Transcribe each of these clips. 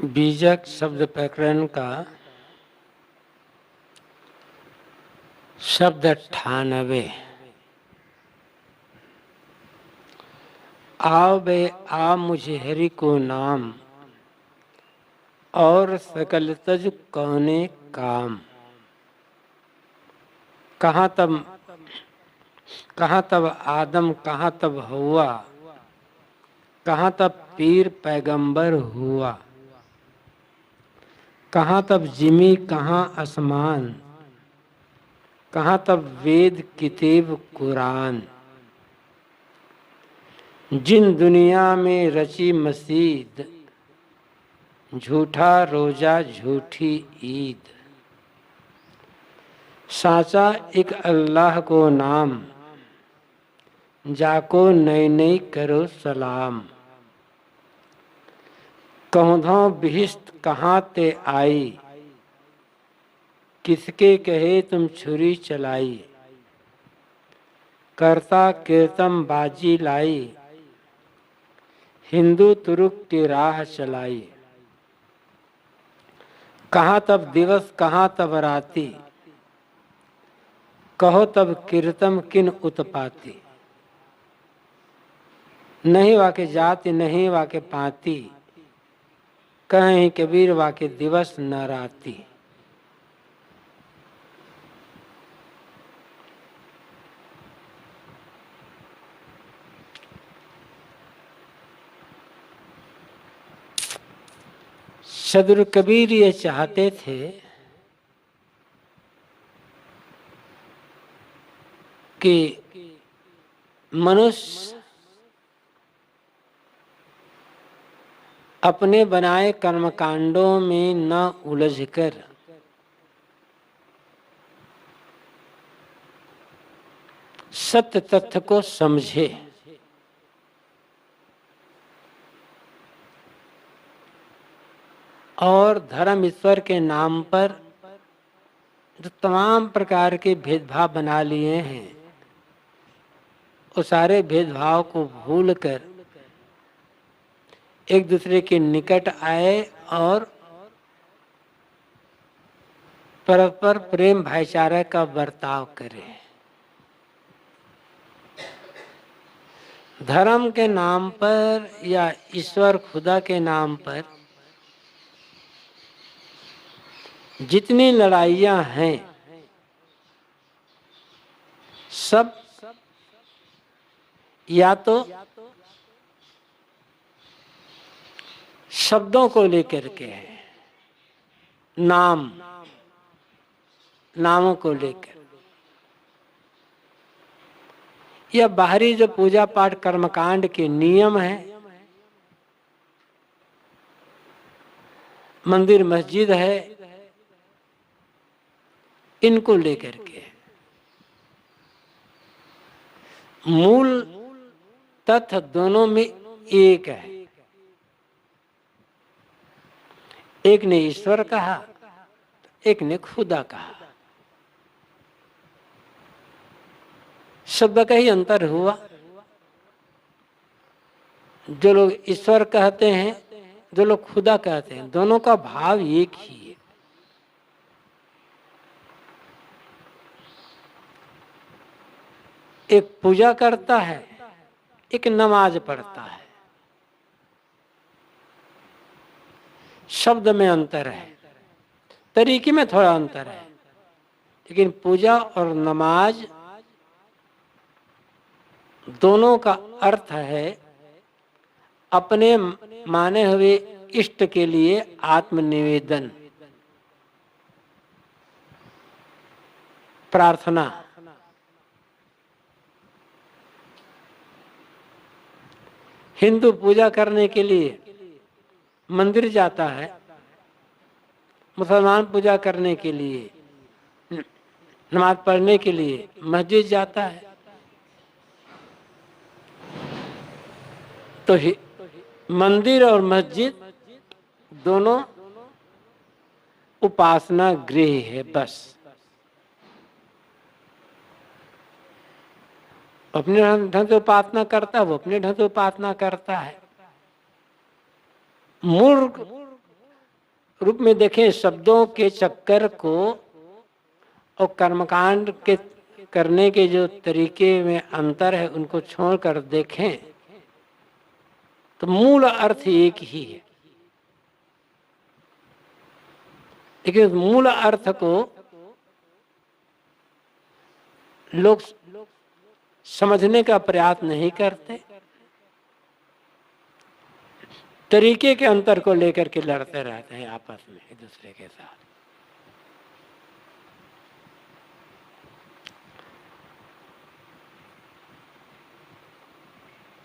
बीजक शब्द प्रकरण का शब्द 98। आओ बे आ मुझे हरि को नाम, और सकल तज कौने काम। कहाँ तब आदम, कहाँ तब हवा, कहाँ तब पीर पैगंबर हुआ। कहाँ तब जिमी, कहाँ आसमान, कहाँ तब वेद किताब कुरान। जिन दुनिया में रची मस्जिद, झूठा रोजा झूठी ईद। साचा एक अल्लाह को नाम, जाको नई नई करो सलाम। कौंधों बिहिस्त कहाँ ते आई, किसके कहे तुम छुरी चलाई। करता कीर्तन बाजी लाई, हिंदू तुरुक की राह चलाई। कहाँ तब दिवस, कहाँ तब राती, कहो तब कीर्तन किन उत्पाती। नहीं वाके जाति, नहीं वाके पाती, कहीं कबीर वाके दिवस न राती। सदगुरु कबीर ये चाहते थे कि मनुष्य अपने बनाए कर्मकांडों में न उलझकर सत्य तथ्य को समझे, और धर्म ईश्वर के नाम पर जो तमाम प्रकार के भेदभाव बना लिए हैं, वो सारे भेदभाव को भूलकर एक दूसरे के निकट आए और परस्पर प्रेम भाईचारा का बर्ताव करें। धर्म के नाम पर या ईश्वर खुदा के नाम पर जितनी लड़ाइयां हैं, सब या तो शब्दों को लेकर के है, नामों को लेकर, या बाहरी जो पूजा पाठ कर्मकांड के नियम है, मंदिर मस्जिद है, इनको लेकर के। मूल तथ्य दोनों में एक है। एक ने ईश्वर कहा, एक ने खुदा कहा। शब्द का ही अंतर हुआ। जो लोग ईश्वर कहते हैं, जो लोग खुदा कहते हैं, दोनों का भाव एक ही है। एक पूजा करता है, एक नमाज पढ़ता है। शब्द में अंतर है, तरीके में थोड़ा अंतर है, लेकिन पूजा और नमाज दोनों का अर्थ है अपने माने हुए इष्ट के लिए आत्मनिवेदन, प्रार्थना। हिंदू पूजा करने के लिए मंदिर जाता है, मुसलमान पूजा करने के लिए, नमाज पढ़ने के लिए मस्जिद जाता है। तो मंदिर और मस्जिद दोनों उपासना गृह है। बस अपने ढंग से उपासना करता है, वो अपने ढंग से उपासना करता है। मूर्ख रूप में देखें, शब्दों के चक्कर को और कर्मकांड के करने के जो तरीके में अंतर है उनको छोड़कर देखें तो मूल अर्थ एक ही है। लेकिन मूल अर्थ को लोग समझने का प्रयास नहीं करते, तरीके के अंतर को लेकर के लड़ते रहते हैं आपस में एक दूसरे के साथ।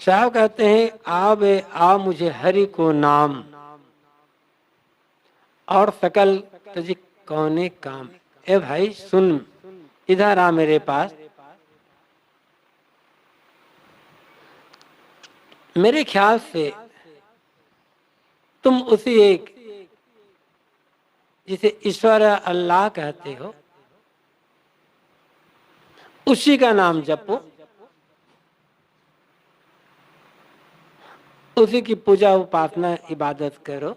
साहब कहते हैं, आ मुझे हरि को नाम और सकल तुझे कौने काम। ए भाई सुन, इधर आ मेरे पास। मेरे ख्याल से तुम उसी एक जिसे ईश्वर अल्लाह कहते हो उसी का नाम जपो, उसी की पूजा उपासना इबादत करो।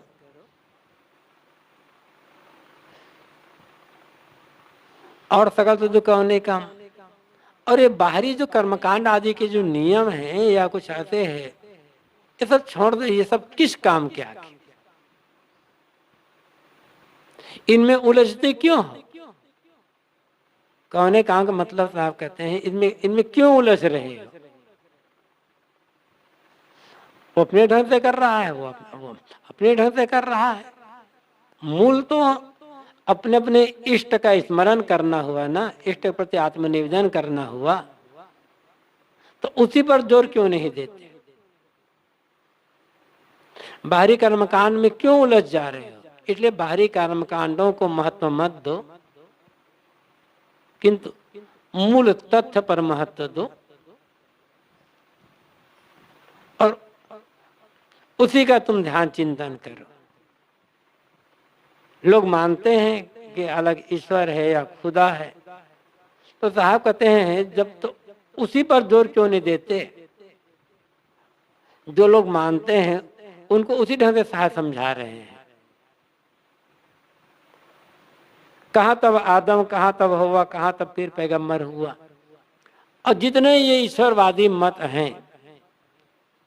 और सकल तुझे कौने काम। और ये बाहरी जो कर्मकांड आदि के जो नियम हैं या कुछ ऐसे हैं, ये सब छोड़ दो। ये सब किस काम के आगे? इनमें उलझते क्यों हो? कौने काम का मतलब साहब कहते हैं, इनमें क्यों उलझ रहे हो? वो अपने ढंग से कर रहा है, वो अपने ढंग से कर रहा है। मूल तो अपने अपने इष्ट का स्मरण करना हुआ ना, इष्ट के प्रति आत्मनिवेदन करना हुआ, तो उसी पर जोर क्यों नहीं देते? बाहरी कर्मकांड में क्यों उलझ जा रहे हो? इसलिए बाहरी कर्मकांडों को महत्व मत दो, किंतु मूल तथ्य पर महत्व दो और उसी का तुम ध्यान चिंतन करो। लोग मानते हैं कि अलग ईश्वर है या खुदा है, तो साहब कहते हैं जब तो उसी पर जोर क्यों नहीं देते? जो लोग मानते हैं उनको उसी ढंग से साहब समझा रहे हैं। कहाँ तब आदम, कहाँ तब हवा, कहाँ तब फिर पैगंबर हुआ। और जितने ये ईश्वरवादी मत हैं,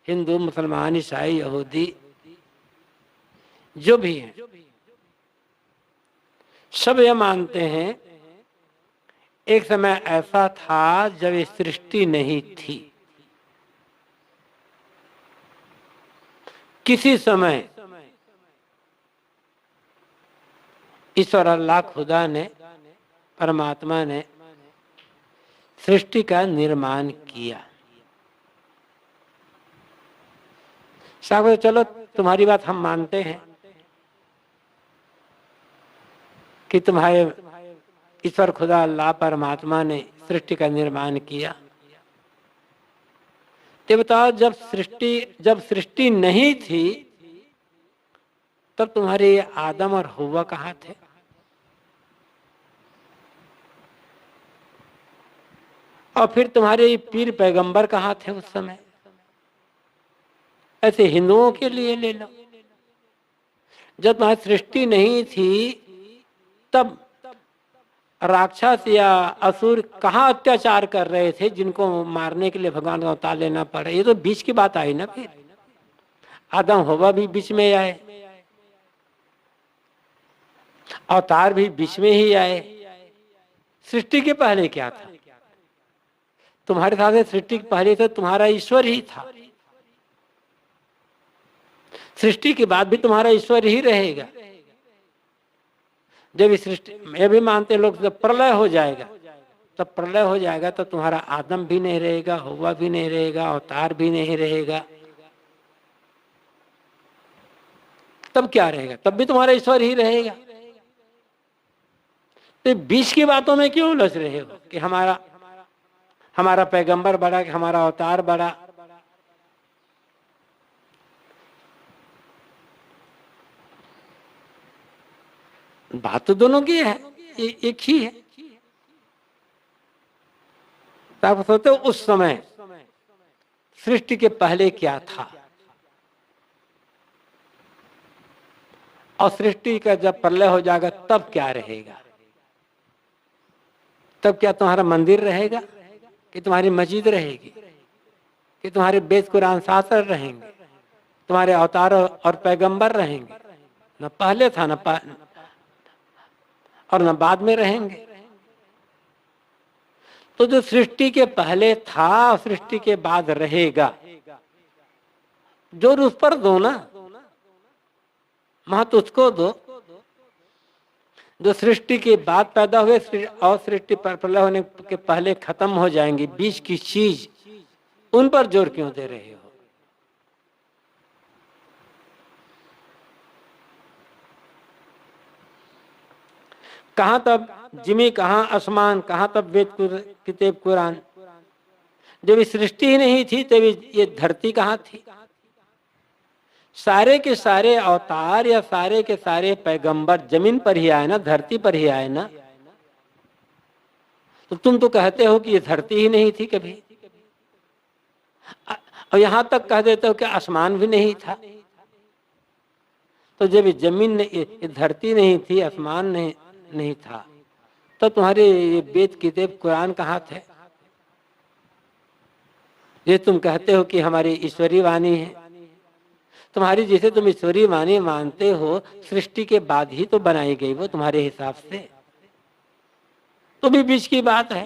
हिंदू, मुसलमान, ईसाई, यहूदी, जो भी हैं, सब ये मानते हैं एक समय ऐसा था जब ये सृष्टि नहीं थी। किसी समय ईश्वर अल्लाह खुदा ने, परमात्मा ने सृष्टि का निर्माण किया। साहब चलो तुम्हारी बात हम मानते हैं कि तुम्हारे ईश्वर खुदा अल्लाह परमात्मा ने सृष्टि का निर्माण किया। तो बताओ, जब सृष्टि नहीं थी तब तुम्हारे आदम और हव्वा कहाँ थे? और फिर तुम्हारे पीर पैगंबर कहाँ थे उस समय? ऐसे हिंदुओं के लिए ले लो, जब तुम्हारी सृष्टि नहीं थी तब राक्षस या असुर कहाँ अत्याचार कर रहे थे, जिनको मारने के लिए भगवान का अवतार लेना पड़े? ये तो बीच की बात आई ना। फिर आदम हव्वा भी बीच में आए, अवतार भी बीच में ही आए। सृष्टि के पहले क्या था? तुम्हारे साथ सृष्टि के पहले तो तुम्हारा ईश्वर ही था, सृष्टि के बाद भी तुम्हारा ईश्वर ही रहेगा। जब इस सृष्टि में भी मानते लोग, जब प्रलय हो जाएगा, तब प्रलय हो जाएगा तो तुम्हारा आदम भी नहीं रहेगा, हव्वा भी नहीं रहेगा, अवतार भी नहीं रहेगा। तब क्या रहेगा? तब भी तुम्हारा ईश्वर ही रहेगा। तो बीच की बातों में क्यों उलझ रहे हो कि हमारा पैगंबर बड़ा, कि हमारा अवतार बड़ा? बात तो दोनों की है, एक ही है। आप सोचते हो उस समय सृष्टि के पहले क्या था? और सृष्टि का जब प्रलय हो जाएगा तब क्या रहेगा? तब क्या तुम्हारा मंदिर रहेगा कि तुम्हारी मस्जिद रहेगी कि तुम्हारे वेद कुरान शास्त्र रहेंगे, तुम्हारे अवतार और पैगंबर रहेंगे? न पहले था और न बाद में रहेंगे। तो जो सृष्टि के पहले था, सृष्टि के बाद रहेगा, जोर उस पर दो ना, महत्व उसको दो। जो सृष्टि के बाद पैदा हुए और सृष्टि प्रलय होने के पहले खत्म हो जाएंगी, बीच की चीज, उन पर जोर क्यों दे रहे हो? कहां तब जिमी, कहां आसमान, कहां तब वेद किताब कुरान? जब सृष्टि ही नहीं थी तब ये धरती कहां थी? सारे के सारे अवतार या सारे के सारे पैगंबर जमीन पर ही आए ना, धरती पर ही आए ना। तो तुम तो कहते हो कि ये धरती ही नहीं थी कभी, और यहां तक कह देते हो कि आसमान भी नहीं था। तो जब जमीन ये धरती नहीं थी, आसमान नहीं था, तो तुम्हारे ये वेद किताब कुरान कहाँ थे? ये तुम कहते हो कि हमारी ईश्वरी वाणी है। तुम्हारी, जिसे तुम ईश्वरी वाणी मानते हो, सृष्टि के बाद ही तो बनाई गई वो तुम्हारे हिसाब से। तो भी बीच की बात है।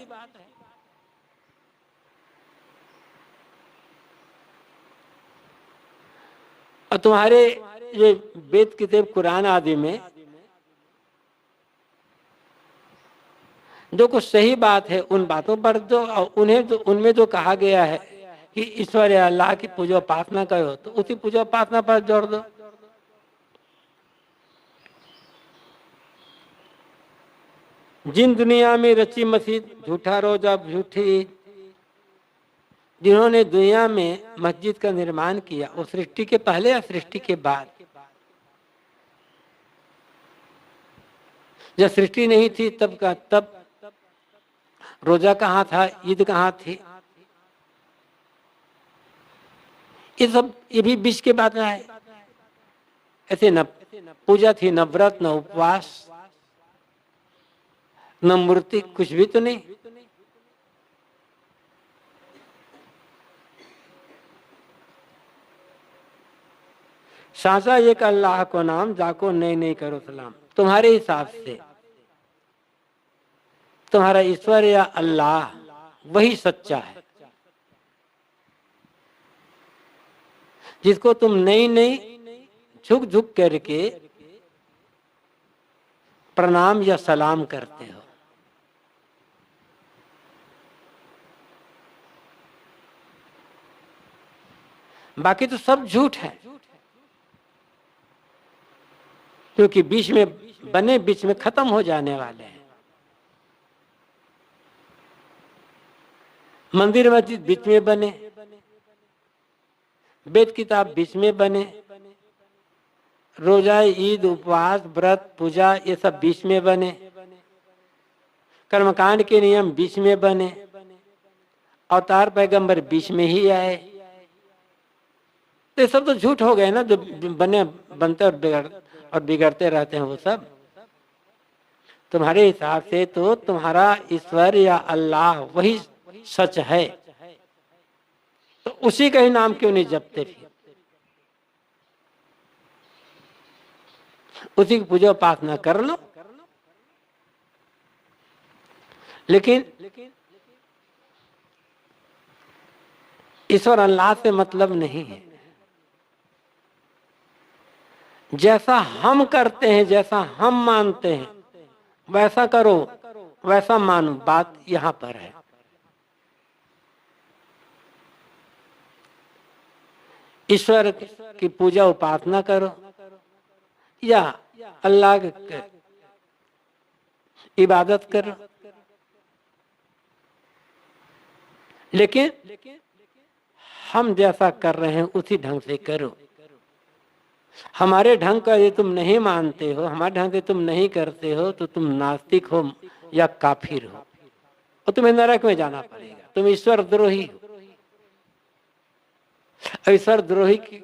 और तुम्हारे ये वेद किताब कुरान आदि में जो कुछ सही बात है, उन बातों पर जो उनमें जो कहा गया है कि ईश्वर या अल्लाह की पूजा उपासना करो, तो उसी पूजा उपासना पर जोड़ दो। जिन दुनिया में रची मस्जिद, झूठा रोजा, झूठी, जिन्होंने दुनिया में मस्जिद का निर्माण किया, वो सृष्टि के पहले या सृष्टि के बाद? जब सृष्टि नहीं थी तब रोजा कहाँ था, ईद कहाँ थी? ये भी बीच के बाद है। ऐसे न पूजा थी, न व्रत, न उपवास, न मूर्ति, कुछ भी तो नहीं। साचा एक अल्लाह को नाम, जाको नहीं करो सलाम। तुम्हारे हिसाब से तुम्हारा ईश्वर या अल्लाह वही सच्चा है, जिसको तुम नहीं झुक झुक करके प्रणाम या सलाम करते हो। बाकी तो सब झूठ है, क्योंकि बीच में बने, बीच में खत्म हो जाने वाले हैं। मंदिर मस्जिद बीच में बने, वेद किताब बीच में बने, रोजा, ईद, उपवास, व्रत, पूजा, ये सब बीच में बने, कर्मकांड के नियम बीच में बने, अवतार पैगंबर बीच में ही आए। तो ये सब तो झूठ हो गए ना, जो बनते और बिगड़ते रहते हैं वो सब। तुम्हारे हिसाब से तो तुम्हारा ईश्वर या अल्लाह वही सच है, तो उसी का ही नाम क्यों नहीं जपते? फिर उसी की पूजा उपासना कर लो। लेकिन ईश्वर अल्लाह से मतलब नहीं है। जैसा हम करते हैं, जैसा हम मानते हैं, वैसा करो, वैसा मानो, बात यहां पर है। ईश्वर की पूजा उपासना करो या अल्लाह की इबादत करो, लेकिन हम जैसा कर रहे हैं उसी ढंग से करो। हमारे ढंग का ये तुम नहीं मानते हो, हमारे ढंग से तुम नहीं करते हो, तो तुम नास्तिक हो या काफिर हो, और तुम्हें नरक में जाना पड़ेगा। तुम ईश्वर द्रोही हो। ईश्वर द्रोही की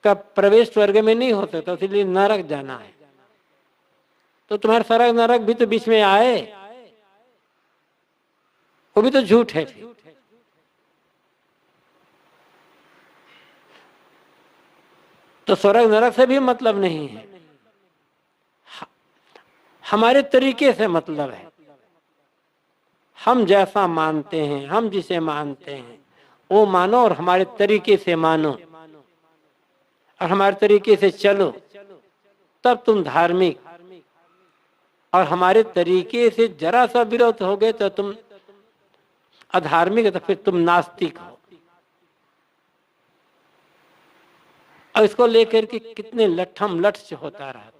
का प्रवेश स्वर्ग में नहीं हो सकता, इसलिए नरक जाना है। तो तुम्हारा स्वर्ग नरक भी तो बीच में आए, वो भी तो झूठ है। फिर तो स्वर्ग नरक से भी मतलब नहीं है, हमारे तरीके से मतलब है। हम जैसा मानते हैं, हम जिसे मानते हैं वो मानो, और हमारे तरीके से मानो और हमारे तरीके से चलो, तब तुम धार्मिक। और हमारे तरीके से जरा सा विरोध हो गए तो तुम अधार्मिक, तो फिर तुम नास्तिक हो। और इसको लेकर के कितने लठम लठ से होता रहता।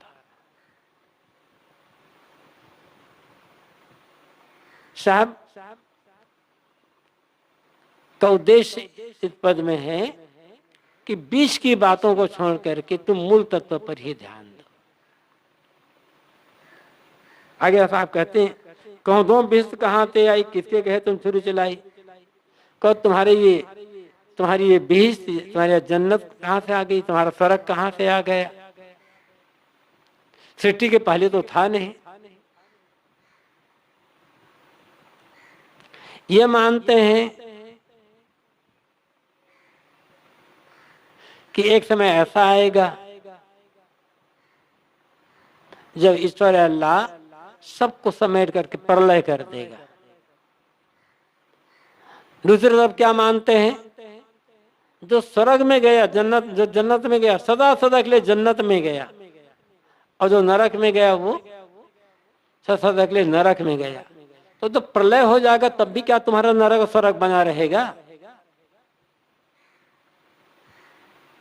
साहब का उद्देश्य इस पद में है कि बीच की बातों को छोड़ करके तुम मूल तत्व पर ही ध्यान दो। आगे साहब कहते हैं, कहो दो बिस्त कहाँ से आई, किसके कहे तुम छुरी चलाई। कहो तुम्हारी ये बिस्त, तुम्हारी जन्नत कहाँ से आ गई, तुम्हारा स्वर्ग कहाँ से आ गया। सृष्टि के पहले तो था नहीं। ये मानते हैं कि एक समय ऐसा आएगा जब ईश्वर अल्लाह सबको समेट करके प्रलय कर देगा। दूसरी तरफ क्या मानते हैं, जो स्वर्ग में गया, जो जन्नत में गया, सदा सदा के लिए जन्नत में गया, और जो नरक में गया वो सदा सदा के लिए नरक में गया। तो प्रलय हो जाएगा तब भी क्या तुम्हारा नरक स्वर्ग बना रहेगा?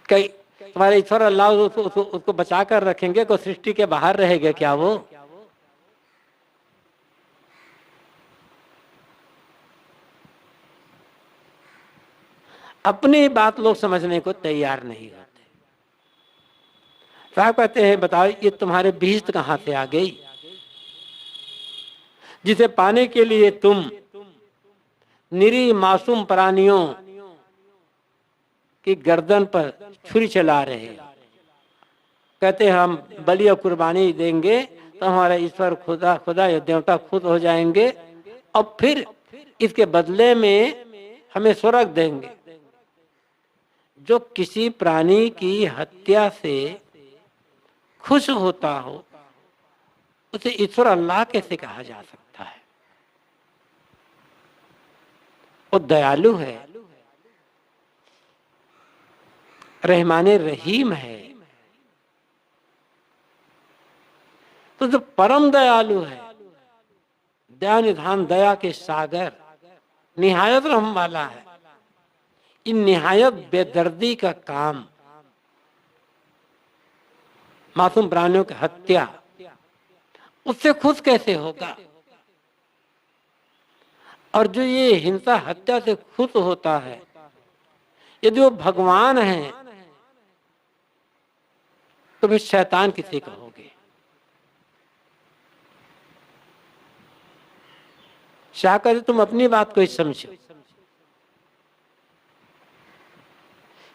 कई तुम्हारे ईश्वर अल्लाह उसको बचा कर रखेंगे, कोई सृष्टि के बाहर रहेगा क्या वो? अपनी बात लोग समझने को तैयार नहीं होते। साहब कहते हैं, बताओ ये तुम्हारे बीज कहाँ से आ गई, जिसे पाने के लिए तुम निरी मासूम प्राणियों की गर्दन पर छुरी चला रहे। कहते हैं हम बलि और कुर्बानी देंगे तो हमारा ईश्वर खुदा या देवता खुद हो जाएंगे, और फिर इसके बदले में हमें स्वर्ग देंगे। जो किसी प्राणी की हत्या से खुश होता हो उसे ईश्वर अल्लाह कैसे कहा जा सकता है? वो दयालु है, रहमाने रहीम है। तो जो परम दयालु है, दया निधान दया के सागर, निहायत रहम वाला है, इन निहायत बेदर्दी का काम, मासूम प्राणियों की हत्या, उससे खुश कैसे होगा? और जो ये हिंसा हत्या से खुश होता है, यदि वो भगवान है तो फिर शैतान किसे कहोगे? शाह कहते तुम अपनी बात को ही समझो।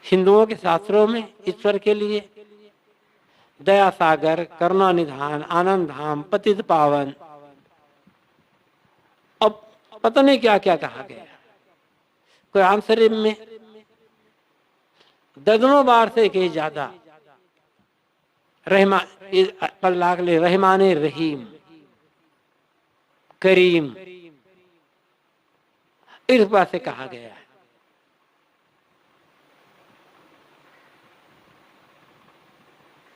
हिंदुओं के शास्त्रों में ईश्वर के लिए दया सागर, करुणा निधान, आनंद धाम, पतित पावन, अब पता नहीं क्या क्या कहा गया। कुरान शरीफ में दर्जनों बार से कहीं ज्यादा रहमाने रहीम, करीम, इस बात से कहा गया है।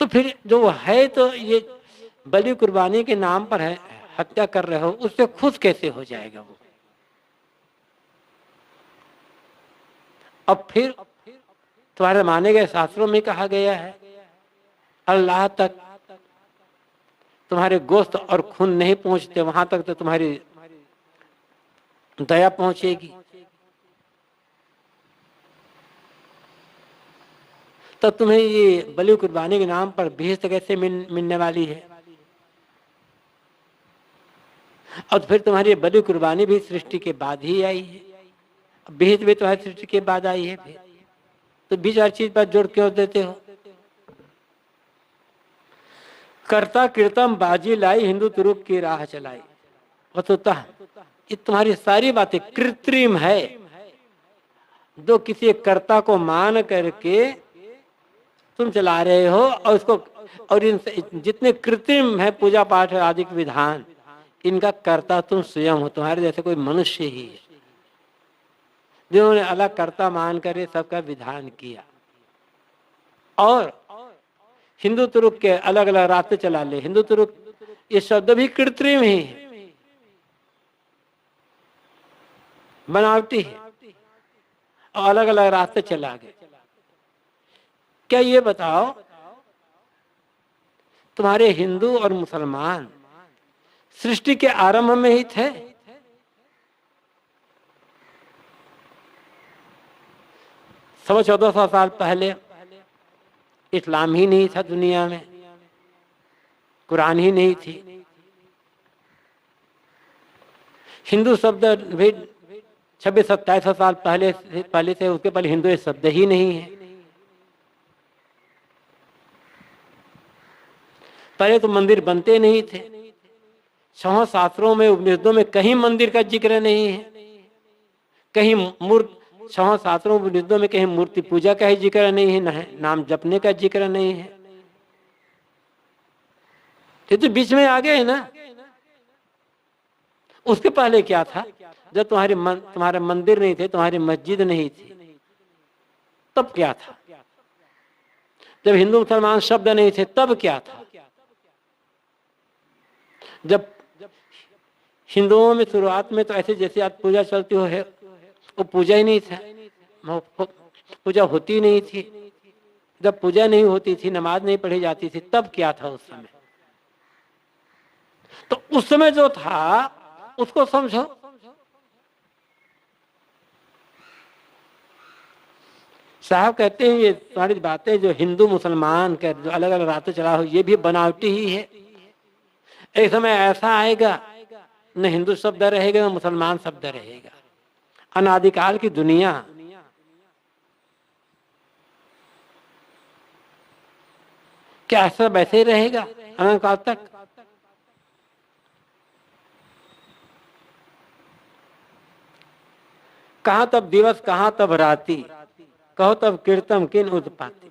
तो फिर जो है, तो ये बलि कुर्बानी के नाम पर है, हत्या कर रहे हो, उससे खुश कैसे हो जाएगा वो? अब फिर तुम्हारे माने गए शास्त्रों में कहा गया है, अल्लाह तक तुम्हारे गोश्त और खून नहीं पहुंचते, वहां तक तो तुम्हारी दया पहुंचेगी। तो तुम्हें ये बलि कुर्बानी के नाम पर बेइज्जती कैसे मिलने वाली है? और फिर तुम्हारी बलि कुर्बानी भी सृष्टि के बाद ही आई है, बेइज्जती भी तुम्हारी सृष्टि के बाद आई है। फिर तो बीच हर चीज पर जोड़ क्यों देते हो? करता कीर्तन बाजी लाई, हिंदू तुरुक की राह चलाई। वस्तुतः ये तुम्हारी सारी बातें कृत्रिम है, जो किसी कर्ता को मान करके तुम चला रहे हो। और उसको, और इन जितने कृत्रिम है पूजा पाठ आदि के विधान, इनका कर्ता तुम स्वयं हो, तुम्हारे जैसे कोई मनुष्य ही है, जिन्होंने अलग कर्ता मान कर सबका विधान किया। और हिंदू तुरुक के अलग अलग रास्ते चला ले। हिंदू तुरुक ये शब्द भी कृत्रिम ही है, बनावटी है, और अलग अलग रास्ते चला गए। क्या ये बताओ, तुम्हारे हिंदू और मुसलमान सृष्टि के आरंभ में ही थे? सवा 1400 साल पहले इस्लाम ही नहीं था दुनिया में, कुरान ही नहीं थी। हिंदू शब्द भी 2600-2700 साल पहले से, उसके पहले हिंदू शब्द ही नहीं है। पहले तो मंदिर बनते नहीं थे। छह शास्त्रों में, उपनिषदों में कहीं मंदिर का जिक्र नहीं है, कहीं छह शास्त्रों उपनिषदों में कहीं मूर्ति पूजा का ही जिक्र नहीं है, नाम जपने का जिक्र नहीं है। ये तो बीच में आ गए है ना। उसके पहले क्या था? जब तुम्हारे मंदिर नहीं थे, तुम्हारी मस्जिद नहीं थी, तब क्या था? जब हिंदू मुसलमान शब्द नहीं थे, तब क्या था? जब हिंदुओं में शुरुआत में तो ऐसे जैसे आज पूजा चलती हो है, वो पूजा ही नहीं था, पूजा होती नहीं थी। जब पूजा नहीं होती थी, नमाज नहीं पढ़ी जाती थी, तब क्या था उस समय? तो उस समय जो था उसको समझो। साहब कहते हैं ये तुम्हारी बातें जो हिंदू मुसलमान कर जो अलग अलग रास्ते चला हो, ये भी बनावटी ही है। एक समय ऐसा आएगा न हिंदू शब्द रहेगा न मुसलमान शब्द रहेगा। अनादिकाल की दुनिया क्या सब ऐसे ही रहेगा अनंतकाल तक? कहाँ तब दिवस, कहाँ तब राती, कहो तब कीर्तन किन उत्पाती।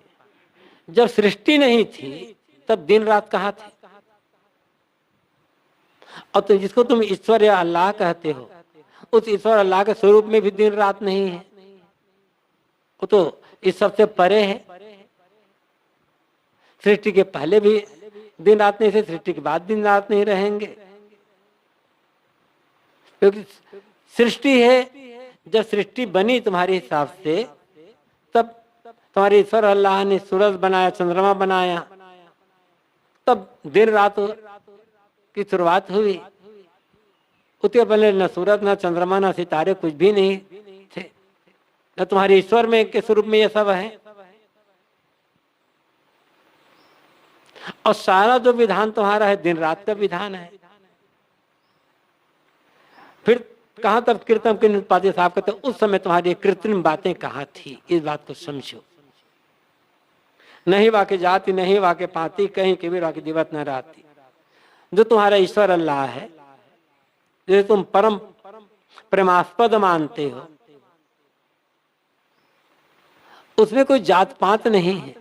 जब सृष्टि नहीं थी तब दिन रात कहाँ थे? और तो जिसको तुम ईश्वर या अल्लाह कहते हो, उस ईश्वर अल्लाह के स्वरूप में भी दिन रात नहीं है। वो तो इस सबसे परे है। सृष्टि के पहले भी दिन रात नहीं थे, सृष्टि के बाद दिन रात नहीं रहेंगे, क्योंकि सृष्टि है। जब सृष्टि बनी तुम्हारे हिसाब से, तब तुम्हारे ईश्वर अल्लाह ने सूरज बनाया, चंद्रमा बनाया, तब दिन रात की शुरुआत हुई। उसके पहले न सूरज, न चंद्रमा, न सितारे, कुछ भी नहीं थे। न तुम्हारे ईश्वर में के स्वरूप में ये सब है। और सारा जो विधान तुम्हारा है दिन रात का विधान है। फिर कहां तब कीर्तन के उत्पादी साहब कहते, उस समय तुम्हारी कृत्रिम बातें कहाँ थी? इस बात को समझो। नहीं वाके जाति, नहीं वाके पाती, कहीं कबीर वाके दिवत न राती। जो तुम्हारा ईश्वर अल्लाह है, जो तुम परम प्रेमास्पद मानते हो, उसमें कोई जात पात नहीं है।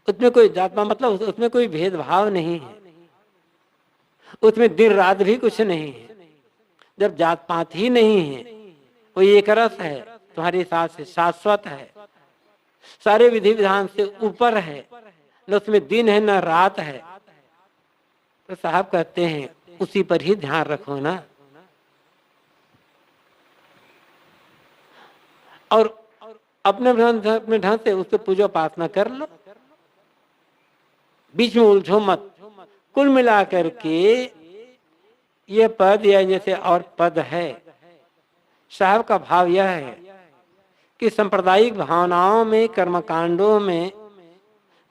उसमें कोई जात पात मतलब उसमें कोई भेदभाव नहीं है। उसमें दिन रात भी कुछ नहीं है। जब जात पात ही नहीं है, वो एक रस है, तुम्हारे साथ से शाश्वत है, सारे विधि विधान से ऊपर है, न उसमें दिन है न रात है। तो साहब कहते हैं उसी पर ही ध्यान रखो ना। और अपने ढंग से उससे पूजा उपासना कर लो, बीच में उलझो मत। कुल मिला करके ये पद या जैसे और पद है, साहब का भाव यह है कि सांप्रदायिक भावनाओं में, कर्मकांडों में,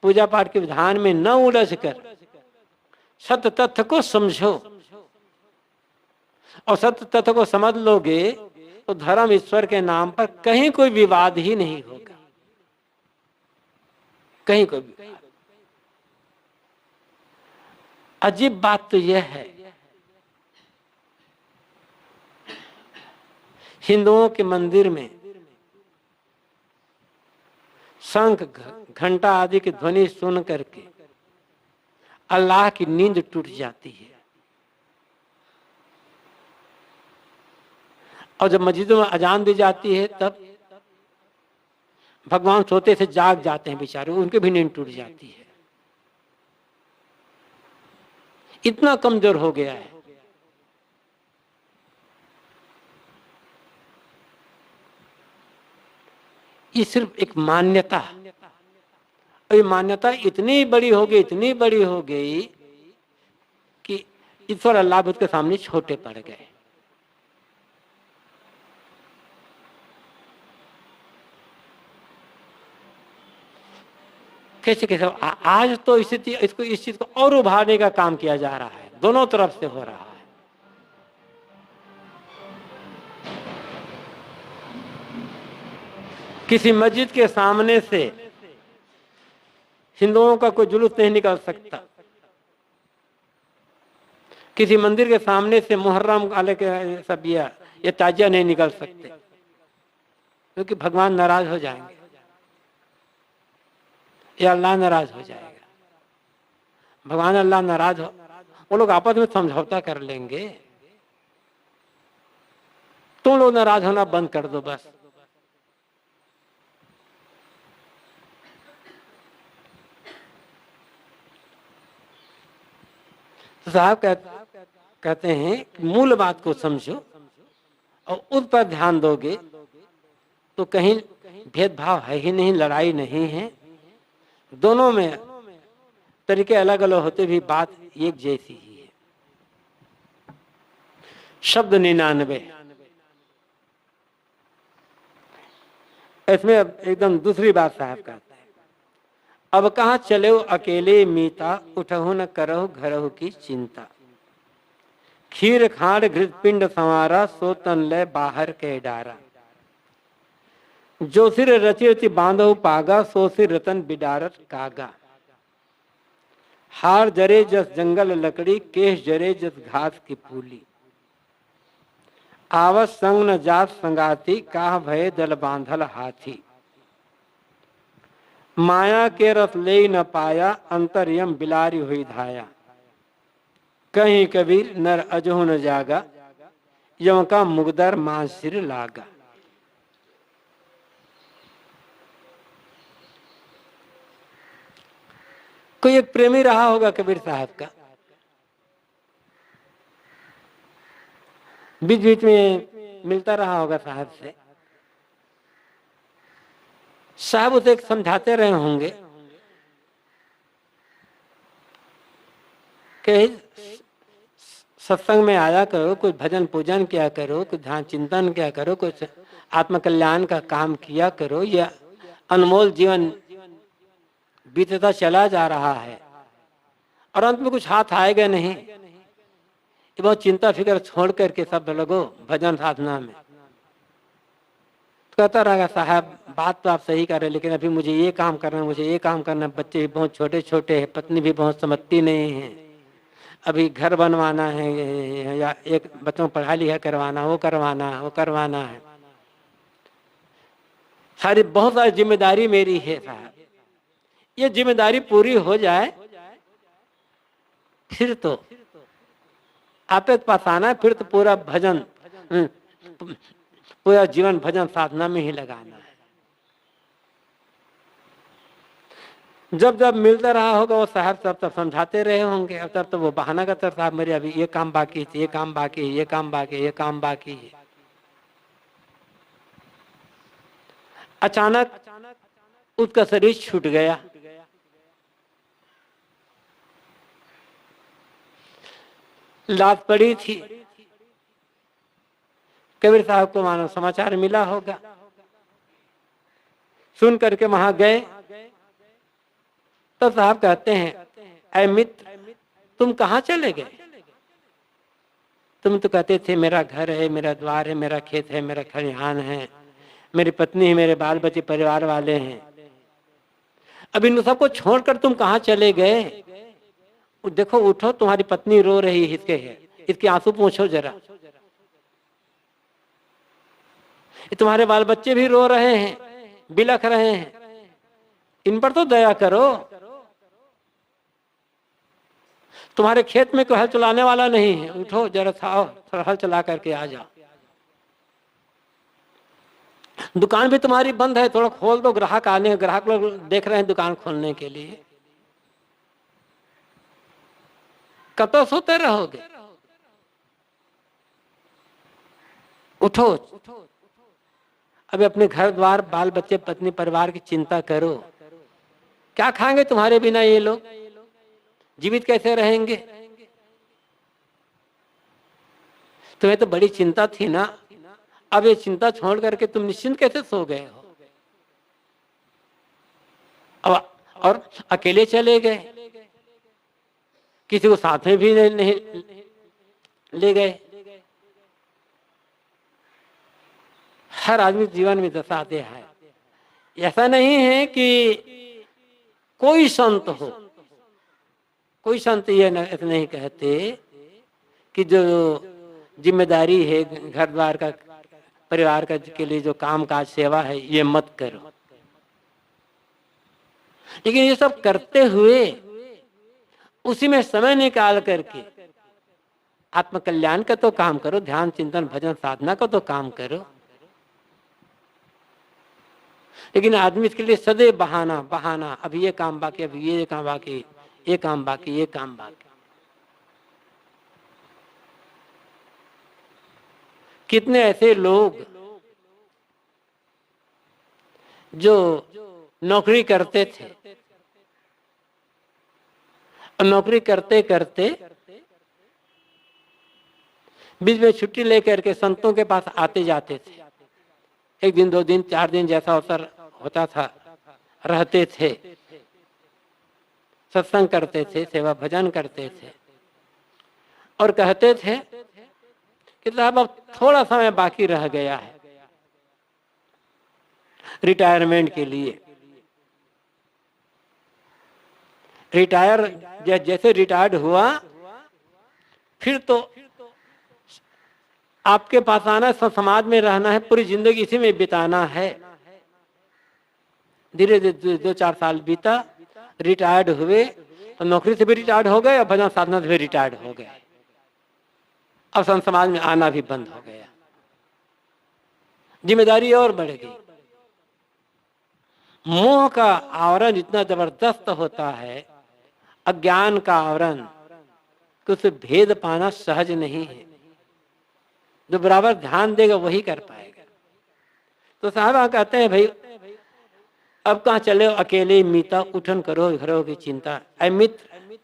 पूजा पाठ के विधान में न उलझ कर सत्य तथ्य को समझो। और सत्य तथ्य को समझ लोगे तो धर्म ईश्वर के नाम पर कहीं कोई विवाद ही नहीं होगा, कहीं कोई विवाद। अजीब बात तो यह है, हिंदुओं के मंदिर में शंख घंटा आदि की ध्वनि सुन करके अल्लाह की नींद टूट जाती है, और जब मस्जिदों में अजान दी जाती है तब भगवान सोते से जाग जाते हैं बेचारे, उनकी भी नींद टूट जाती है। इतना कमजोर हो गया है। ये सिर्फ एक मान्यता, और ये मान्यता इतनी बड़ी हो गई, इतनी बड़ी हो गई कि ईश्वर अल्लाह भी उसके सामने छोटे पड़ गए। कैसे कैसे आज तो स्थिति, इसको इस चीज को और उभारने का काम किया जा रहा है, दोनों तरफ से हो रहा है। किसी मस्जिद के सामने से हिंदुओं का कोई जुलूस नहीं निकल सकता, किसी मंदिर के सामने से मुहर्रम वाले के सब ये ताजिया नहीं निकल सकते, क्योंकि भगवान नाराज हो जाएंगे या अल्लाह नाराज हो जाएगा। भगवान अल्लाह नाराज हो, वो लोग आपस में समझौता कर लेंगे, तुम लोग नाराज होना बंद कर दो बस। तो साहब कहते हैं मूल बात को समझो और उस पर ध्यान दोगे तो कहीं भेदभाव है ही नहीं, लड़ाई नहीं है, दोनों में तरीके अलग अलग होते भी बात एक जैसी ही है। शब्द 99, इसमें अब एकदम दूसरी बात साहब कहते हैं, अब कहाँ चले अकेले मीता, उठहु न करहु घरहु की चिंता, खीर खांड घृत पिंड संवारा, सो तन ले बाहर के डारा, जो सिर रची रची बांधो पागा, सो सिर रतन बिडारत कागा, हार जरे जस जंगल लकड़ी, केश जरे जस घास की पूली, आवत संग न जात संगाती, काह भय दल बांधल हाथी, माया के रस ले न पाया, अंतर्यम बिलारी हुई धाया, कहीं कबीर नर अजहु न जागा, यम का मुगदर मान सिर लागा। कोई एक प्रेमी रहा होगा कबीर साहब का, बीच बीच में मिलता रहा होगा साहब से, साहब उसे समझाते रहे होंगे कि सत्संग में आया करो, कुछ भजन पूजन किया करो, कुछ ध्यान चिंतन किया करो, कुछ आत्मकल्याण का काम किया करो, या अनमोल जीवन बीतता चला जा रहा है और अंत में कुछ हाथ आएगा नहीं, ये बहुत चिंता फिक्र छोड़ करके सब लगो भजन साधना में। तो कहता रहेगा साहब बात तो आप सही कर रहे हैं, लेकिन अभी मुझे ये काम करना है, मुझे ये काम करना है, बच्चे भी बहुत छोटे छोटे हैं, पत्नी भी बहुत समझती नहीं है, अभी घर बनवाना है, या एक बच्चों को पढ़ा लिखा करवाना, वो करवाना है, सारी बहुत सारी जिम्मेदारी मेरी है साहब। ये जिम्मेदारी पूरी हो जाए फिर तो आपके पास आना है, फिर तो पूरा भजन, पूरा जीवन भजन साधना में ही लगाना है। जब जब मिलता रहा होगा वो साहब तब समझाते रहे होंगे, अब तब तो वो बहाना करता, साहब मेरे अभी ये काम बाकी है, ये काम बाकी है, ये काम बाकी है, ये काम बाकी है। अचानक उसका शरीर छूट गया, लाश पड़ी थी, कबीर साहब को मानो समाचार मिला होगा, सुन करके वहां गए तो साहब कहते हैं, ऐ मित्र तुम कहाँ चले गए? तुम तो कहते थे मेरा घर है, मेरा द्वार है, मेरा खेत है, मेरा खलिहान है, मेरी पत्नी है, मेरे बाल बच्चे परिवार वाले हैं, अब इन सबको छोड़कर तुम कहाँ चले गए? देखो उठो, तुम्हारी पत्नी रो रही है, इसके आंसू पोंछो जरा। तुम्हारे बाल बच्चे भी रो रहे हैं, बिलख रहे हैं, इन पर तो दया करो। तुम्हारे खेत में कोई हल चलाने वाला नहीं है, उठो जरा, आओ थोड़ा हल चला करके आ जाओ। दुकान भी तुम्हारी बंद है, थोड़ा खोल दो, ग्राहक आने, ग्राहक लोग देख रहे हैं दुकान खोलने के लिए। कब तो सोते रहोगे? उठो, अभी अपने घर द्वार, बाल बच्चे, पत्नी, परिवार की चिंता करो। क्या खाएंगे तुम्हारे बिना ये लोग? जीवित कैसे रहेंगे? तुम्हें तो बड़ी चिंता थी ना, अब ये चिंता छोड़ करके तुम निश्चिंत कैसे सो गए हो? अब और अकेले चले गए, किसी को साथ में भी नहीं ले गए। हर आदमी जीवन में दशा आते हैं। ऐसा नहीं है कि कोई संत हो, कोई संत ये नहीं कहते कि जो जिम्मेदारी है घर द्वार का, परिवार का के लिए जो काम काज सेवा है, ये मत करो। लेकिन ये सब करते हुए उसी में समय निकाल करके आत्मकल्याण का तो काम करो, ध्यान चिंतन भजन साधना का तो काम करो। लेकिन आदमी इसके लिए सदैव बहाना बहाना, अभी ये काम बाकी, अभी ये काम बाकी, ये काम बाकी, ये काम बाकी। कितने ऐसे लोग जो नौकरी करते थे, नौकरी करते करते बीच में छुट्टी लेकर के संतों के पास आते जाते थे। एक दिन, 2 दिन, 4 दिन जैसा अवसर होता था, रहते थे, सत्संग करते थे, सेवा भजन करते थे और कहते थे कि साहब अब थोड़ा समय बाकी रह गया है रिटायरमेंट के लिए। जैसे रिटायर्ड हुआ, फिर तो आपके पास आना, समाज में रहना है, पूरी जिंदगी इसी में बिताना है। धीरे धीरे 2-4 साल बीता, रिटायर्ड हुए, तो नौकरी से भी रिटायर्ड हो गए और भजन साधना से भी रिटायर्ड हो गए। अब संत समाज में आना भी बंद हो गया, जिम्मेदारी और बढ़ गई। मोह का आवरण इतना जबरदस्त होता है, अज्ञान का आवरण, कि उसे भेद पाना सहज नहीं है। जो बराबर ध्यान देगा वही कर पाएगा। तो साहब कहते हैं, भाई अब कहाँ चले हो अकेले मीता, उठन करो घरों की चिंता। ऐ मित्र,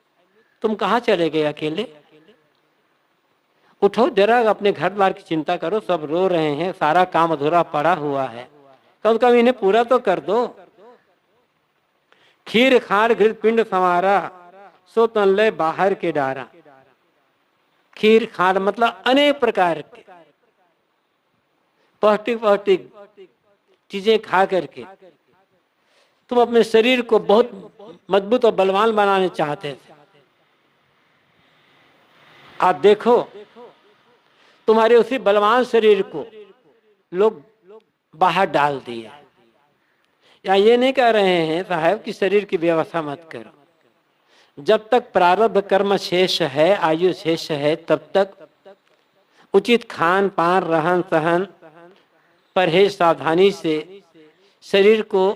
तुम कहाँ चले गए अकेले? उठो जरा, अपने घर द्वार की चिंता करो। सब रो रहे हैं, सारा काम अधूरा पड़ा हुआ है, कम से कम इन्हें पूरा तो कर दो। खीर खार घृत पिंड संवारा, सो तन ले बाहर के डारा। खीर खार मतलब अनेक प्रकार के पौष्टिक पौष्टिक चीजें खा करके तुम अपने शरीर को बहुत मजबूत और बलवान बनाने चाहते थे। आप देखो, तुम्हारे उसी बलवान शरीर को लोग बाहर डाल दिए। या ये नहीं कह रहे हैं साहब कि शरीर की व्यवस्था मत करो। जब तक प्रारब्ध कर्म शेष है, आयु शेष है, तब तक उचित खान पान, रहन सहन, परहेज, सावधानी से शरीर को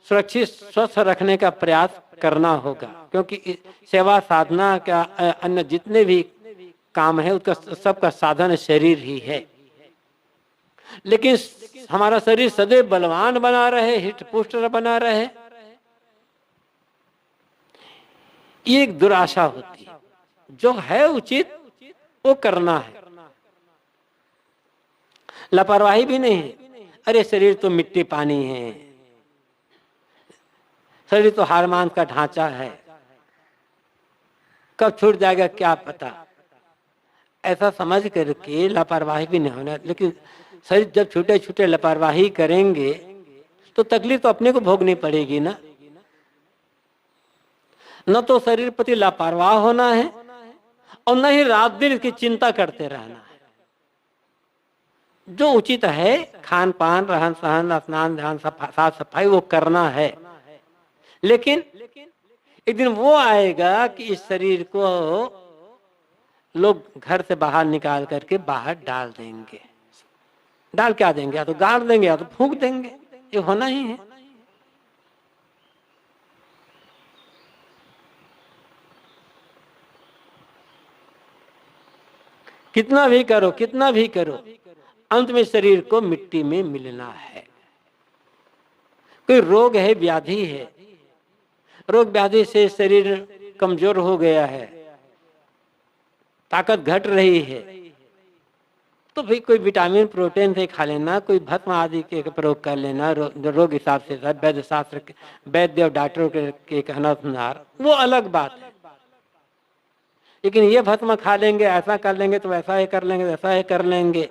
सुरक्षित स्वस्थ रखने का प्रयास करना होगा। क्योंकि सेवा साधना का अन्य जितने भी काम है उसका सबका साधन शरीर ही है। लेकिन हमारा शरीर सदैव बलवान बना रहे, हिट पुष्ट बना रहे, ये एक दुराशा होती है। जो है उचित वो करना है, लापरवाही भी नहीं है। अरे शरीर तो मिट्टी पानी है, शरीर तो हाड़ मांस का ढांचा है, कब छूट जाएगा क्या पता, ऐसा समझ करके लापरवाही भी नहीं होना। लेकिन शरीर जब छूटे छूटे लापरवाही करेंगे तो तकलीफ तो अपने को भोगनी पड़ेगी ना। न तो शरीर प्रति लापरवाह होना है और न ही रात दिन इसकी चिंता करते रहना है। जो उचित है खान पान, रहन सहन, स्नान ध्यान, साफ सफाई वो करना है। लेकिन एक दिन वो आएगा कि इस शरीर को लोग घर से बाहर निकाल करके बाहर डाल देंगे। डाल क्या देंगे? या तो गाड़ देंगे या तो फूंक देंगे। ये होना ही है। कितना भी करो, कितना भी करो, अंत में शरीर को मिट्टी में मिलना है। कोई रोग है, व्याधि है, रोग व्याधि से शरीर कमजोर हो गया है, ताकत घट रही है, तो भाई कोई विटामिन प्रोटीन से खा लेना, कोई भस्म आदि के प्रयोग कर लेना, रोग हिसाब से वैद्य शास्त्र, वैद्य और डॉक्टरों के कहना सुनार, वो अलग बात है। लेकिन ये भस्म खा लेंगे, ऐसा कर लेंगे तो ऐसा ही कर लेंगे, ऐसा ही कर लेंगे,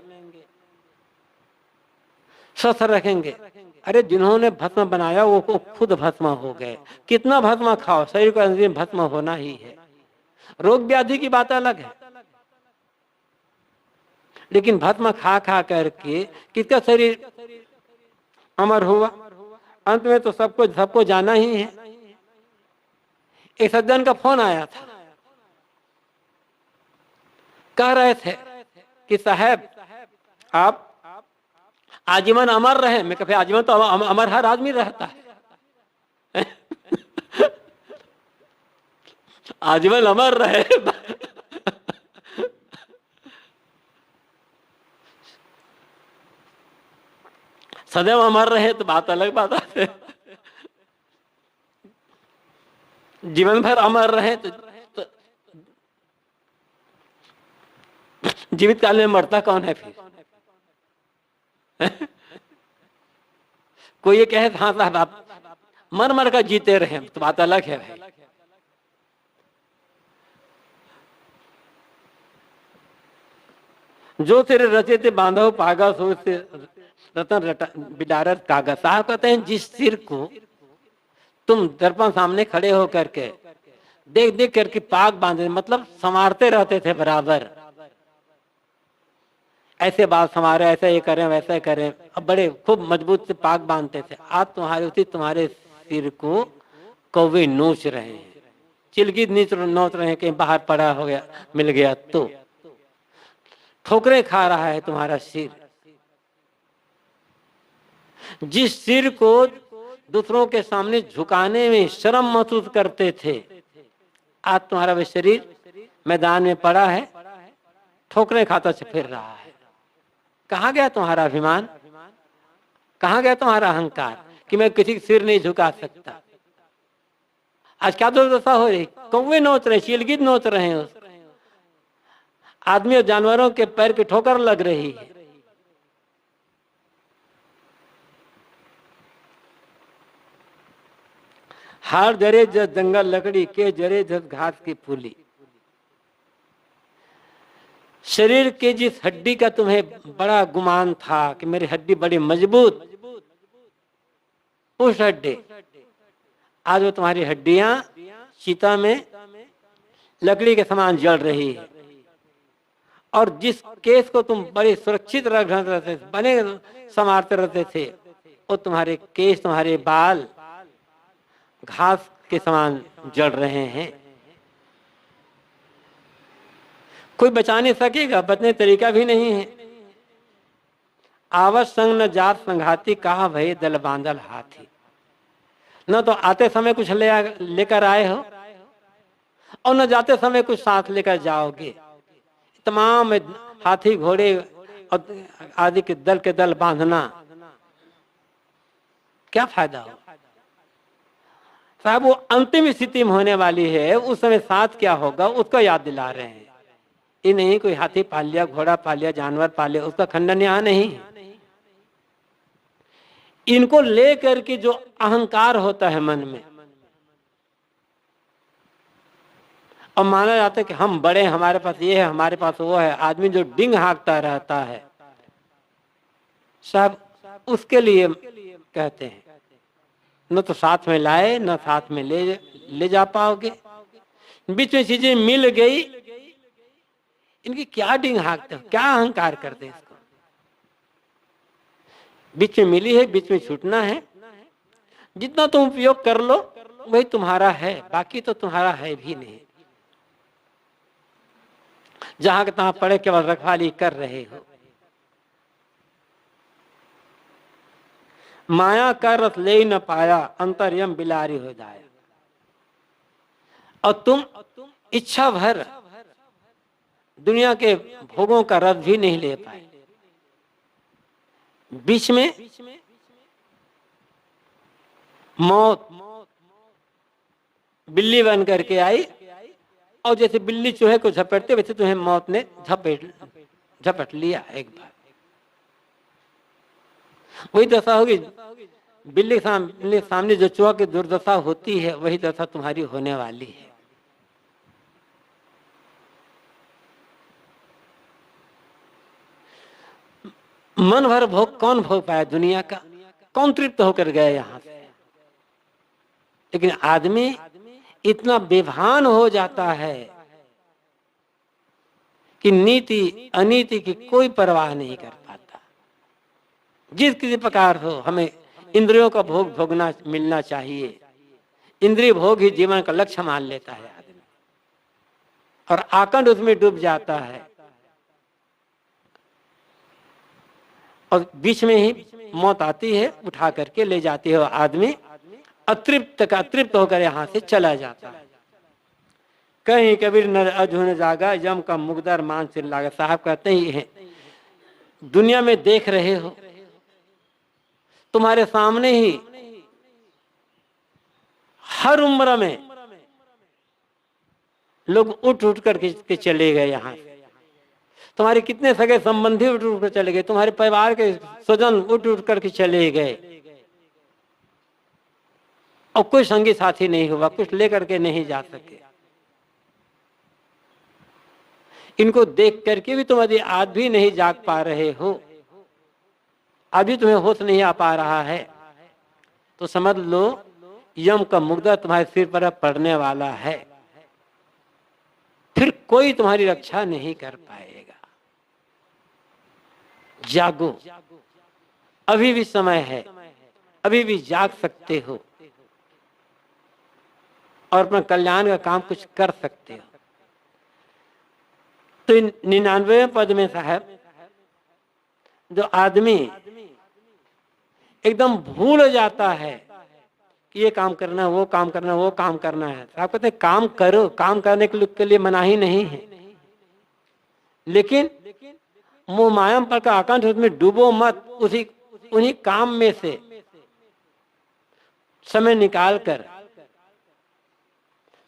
स्वस्थ रखेंगे। अरे जिन्होंने भस्म बनाया वो खुद भस्म हो गए। कितना भस्म खाओ, शरीर को अंदर भस्म होना ही है। रोग व्याधि की बात अलग है, लेकिन भस्म खा खा करके किसका शरीर अमर हुआ? अंत में तो सबको जाना ही है। एक सज्जन का फोन आया था, कह रहे थे कि साहब आप आजीवन अमर रहे। मैं कहा आजीवन तो अमर हर आदमी रहता है। आजीवन अमर रहे, सदैव अमर रहे तो बात अलग बात है। जीवन भर अमर रहे तो जीवित काल में मरता कौन है फिर? कोई ये कहे हाँ साहब आप मर मर कर जीते रहे तो बात अलग है भाई। जो तेरे रचे थे बांधव पागा सो से रतन बिडारत कागज। साहब कहते हैं जिस सिर को तुम दर्पण सामने खड़े हो करके देख देख करके पाग बांधे, मतलब संवारते रहते थे बराबर, ऐसे बात संवारे, ऐसे ये करें वैसे करें, अब बड़े खूब मजबूत से पाग बांधते थे। आज तुम्हारे सिर को कौवे नोच रहे हैं, चिलगित नोच रहे हैं, कहीं बाहर पड़ा हो गया मिल गया तो ठोकरे खा रहा है तुम्हारा सिर। जिस सिर को दूसरों के सामने झुकाने में शर्म महसूस करते थे, आज तुम्हारा वह शरीर मैदान में पड़ा है, ठोकरे खाता से फिर रहा है। कहाँ गया तुम्हारा अभिमान? कहाँ गया तुम्हारा अहंकार कि मैं किसी का सिर नहीं झुका सकता? आज क्या दुर्दशा हो रही? कौवे नोच रहे, चिलगित नोच रहे हैं, आदमी और जानवरों के पैर की ठोकर लग रही है। हार जरे जस जंगल लकड़ी के जरे जस घास की फूली। शरीर के जिस हड्डी का तुम्हें बड़ा गुमान था कि मेरी हड्डी बड़ी मजबूत, उस हड्डी आज वो तुम्हारी हड्डियां चिता में लकड़ी के समान जल रही है। और जिस केस को तुम बड़े सुरक्षित रख रहते थे, बने संवारते रहते थे, वो तुम्हारे केस, तुम्हारे बाल घास के समान जल रहे हैं। कोई बचा नहीं सकेगा, बचने तरीका भी नहीं है। आवत संग न जात संघाती, कहा भई दल बांधल हाथी। न तो आते समय कुछ लेकर आए हो और न जाते समय कुछ साथ लेकर जाओगे। तमाम हाथी घोड़े और आदि के दल बांधना क्या फायदा हो साहब? वो अंतिम स्थिति में होने वाली है, उस समय साथ क्या होगा उसको याद दिला रहे हैं। ये नहीं कोई हाथी पाल लिया, घोड़ा पाल लिया, जानवर पाल लिया, उसका खंडन यहाँ नहीं है। इनको लेकर के जो अहंकार होता है मन में और माना जाता है कि हम बड़े, हमारे पास ये है, हमारे पास वो है, आदमी जो डिंग हाँकता रहता है सब उसके लिए कहते हैं न तो साथ में लाए न साथ में ले जा पाओगे। बीच में चीजें मिल गई, इनकी क्या डिंग हाँकते हो, क्या अहंकार करते हैं इसको। बीच में मिली है, बीच में छूटना है। जितना तुम उपयोग कर लो वही तुम्हारा है, बाकी तो तुम्हारा है भी नहीं। जहां के तहां पड़े केवल रखवाली कर रहे हो। माया का रस ले न पाया, अंतर्यम बिलारी हो जाए। और तुम इच्छा भर दुनिया के भोगों का रस भी नहीं ले पाए। बीच में मौत बिल्ली बन करके आई, और जैसे बिल्ली चूहे को झपटते वैसे तुम्हें मौत ने झपट लिया एक बार। वही दशा होगी, बिल्ली सामने जो चूहा की दुर्दशा होती है वही दशा तुम्हारी होने वाली है। मन भर भोग कौन भोग पाया दुनिया का, कौन तृप्त होकर गया यहां से। लेकिन आदमी इतना बेभान हो जाता है कि नीति अनीति की कोई परवाह नहीं कर पाता। जिस किसी प्रकार हो हमें इंद्रियों का भोग भोगना मिलना चाहिए। इंद्रिय भोग ही जीवन का लक्ष्य मान लेता है आदमी, और आकंठ उसमें डूब जाता है। और बीच में ही मौत आती है, उठा करके ले जाती है, और आदमी अतृप्त होकर यहाँ से चला जाता है। कहीं कबीर नर अधून जागा, यम का मुगदर मान सिर लागा। साहब कहते ही हैं, दुनिया में देख रहे हो, तुम्हारे सामने ही हर उम्र में लोग उठ उठ करके चले गए यहाँ से। तुम्हारे कितने सगे संबंधी उठ उठ कर चले गए, तुम्हारे परिवार के स्वजन उठ उठ करके चले गए, और कोई संगी साथी नहीं हुआ, कुछ लेकर के नहीं जा सके। इनको देख करके भी तुम यदि आज भी नहीं जाग पा रहे हो, अभी तुम्हें होश नहीं आ पा रहा है, तो समझ लो यम का मुग्धा तुम्हारे सिर पर पड़ने वाला है। फिर कोई तुम्हारी रक्षा नहीं कर पाएगा। जागो, अभी भी समय है, अभी भी जाग सकते हो और अपना कल्याण का काम कुछ कर सकते हो। तो 99वें पद में साहब, जो आदमी एकदम भूल जाता है कि ये काम करना है, वो काम करना है, वो काम करना है। साहब कहते हैं काम करो, काम करने के लिए मनाही नहीं है, लेकिन मोह माया पर का आकांक्ष उसमें डूबो मत। उन्हीं काम में से समय निकाल कर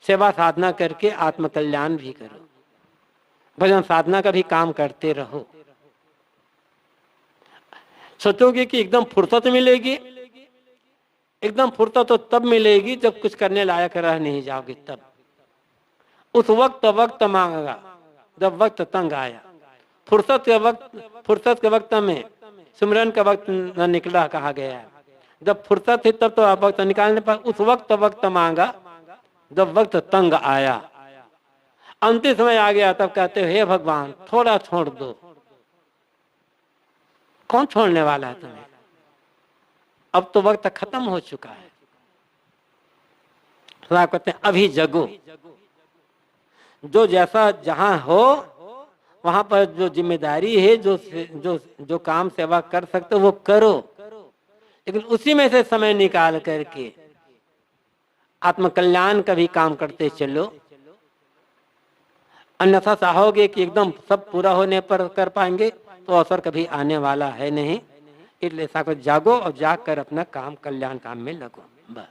सेवा साधना करके आत्म कल्याण भी करो, भजन साधना का भी काम करते रहो। सोचोगे कि एकदम फुर्सत मिलेगी, एकदम फुर्सत तो तब मिलेगी जब कुछ करने लायक रह नहीं जाओगे, तब उस वक्त मांगेगा जब वक्त तंग आया। फुर्सत के वक्त में सिमरन का वक्त न निकला कहा गया है। जब फुर्सत थी तब तो आप वक्त निकालने पर, उस वक्त मांगा जब वक्त तंग आया। अंतिम समय आ गया तब कहते हो हे भगवान थोड़ा छोड़ दो। कौन छोड़ने वाला है तुम्हें? अब तो वक्त खत्म हो चुका है। तो कहते हैं अभी जगो, जो जैसा जहां हो वहां पर जो जिम्मेदारी है, जो काम सेवा कर सकते हो वो करो, लेकिन उसी में से समय निकाल करके आत्म कल्याण का भी काम करते चलो। अन्यथा चाहोगे कि एकदम सब पूरा होने पर कर पाएंगे तो अवसर कभी आने वाला है नहीं। इसलिए जागो और जाग कर अपना काम कल्याण काम में लगो। बस।